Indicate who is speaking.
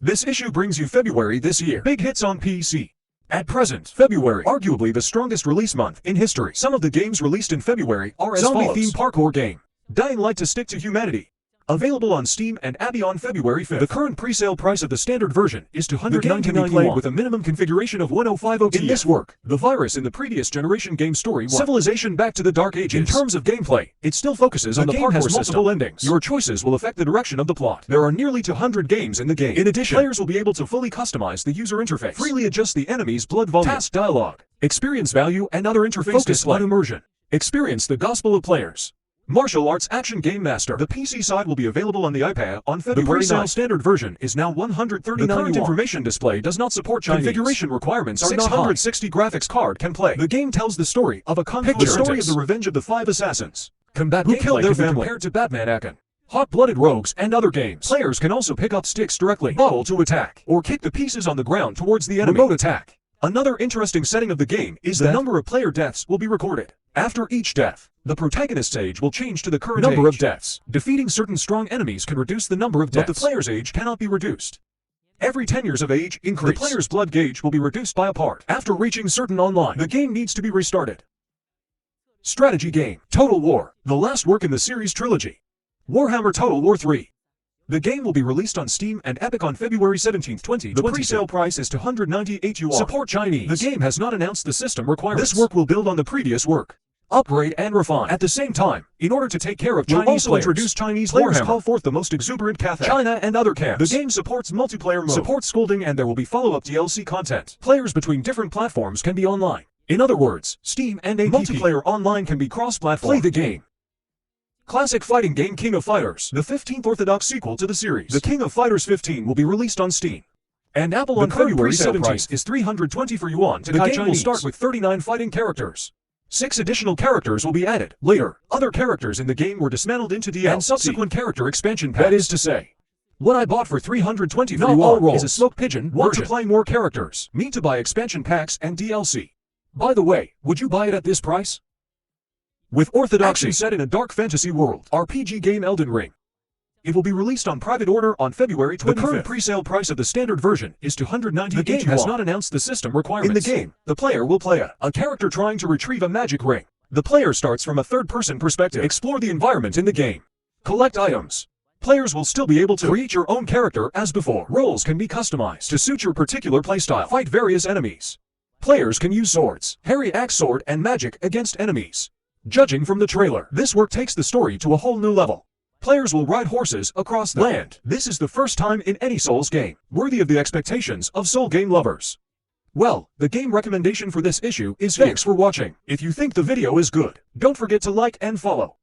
Speaker 1: This issue brings you February this year. Big hits on PC. At present, February, arguably the strongest release month in history. Some of the games released in February are as follows. Zombie-themed parkour game, Dying Light to Stick to Humanity. Available on Steam and Abby on February 5th. The current pre-sale price of the standard version is $299. The game can be played with a minimum configuration of 105 OTF. In this work, the virus in the previous generation game story 1, Civilization Back to the Dark Ages. In terms of gameplay, it still focuses on the parkour system. Multiple endings. Your choices will affect the direction of the plot. There are nearly 200 games in the game. In addition, players will be able to fully customize the user interface, freely adjust the enemy's blood volume, task dialogue, experience value, and other interface display. On immersion. Experience the gospel of players. Martial Arts Action Game Master. The PC side will be available on the iPad on February 9th. The pre-sale standard version is now $139. The current information display does not support Chinese. Configuration requirements are not high. 660 graphics card can play. The game tells the story of a kung fu story of the revenge of the 5 assassins. Combat who killed their family compared to Batman Akan, Hot-Blooded Rogues, and other games. Players can also pick up sticks directly, bottle to attack, or kick the pieces on the ground towards the enemy. Remote attack. Another interesting setting of the game is the number of player deaths will be recorded. After each death, the protagonist's age will change to the current number of deaths. Defeating certain strong enemies can reduce the number of deaths, but the player's age cannot be reduced. Every 10 years of age increase, the player's blood gauge will be reduced by a part. After reaching certain online, the game needs to be restarted. Strategy game, Total War, the last work in the series trilogy. Warhammer Total War 3. The game will be released on Steam and Epic on February 17, 2022. The pre-sale price is $298 yuan. Support Chinese. The game has not announced the system requirements. This work will build on the previous work, upgrade and refine. At the same time, in order to take care of Chinese players, introduce Chinese players, call forth the most exuberant Cathay, China and other camps. The game supports multiplayer mode, supports scolding, and there will be follow-up DLC content. Players between different platforms can be online. In other words, Steam and APP. Multiplayer online can be cross-platform. Play the game. Classic fighting game King of Fighters, the 15th orthodox sequel to the series. The King of Fighters 15 will be released on Steam and Apple on February 17th. Price is 324 yuan. The game will start with 39 fighting characters. 6 additional characters will be added. Later, other characters in the game were dismantled into DLC and subsequent character expansion packs. That is to say, what I bought for 324 yuan is a smoke pigeon version. Want to play more characters? Me to buy expansion packs and DLC. By the way, would you buy it at this price? With orthodoxy set in a dark fantasy world, RPG game Elden Ring. It will be released on private order on February 25th. The current pre-sale price of the standard version is $298. The game has not announced the system requirements. In the game, the player will play a character trying to retrieve a magic ring. The player starts from a third-person perspective. Explore the environment in the game. Collect items. Players will still be able to create your own character as before. Roles can be customized to suit your particular playstyle. Fight various enemies. Players can use swords, hairy axe sword, and magic against enemies. Judging from the trailer, this work takes the story to a whole new level. Players will ride horses across the land. This is the first time in any Souls game, worthy of the expectations of Soul game lovers. Well, the game recommendation for this issue is thanks for watching. If you think the video is good, don't forget to like and follow.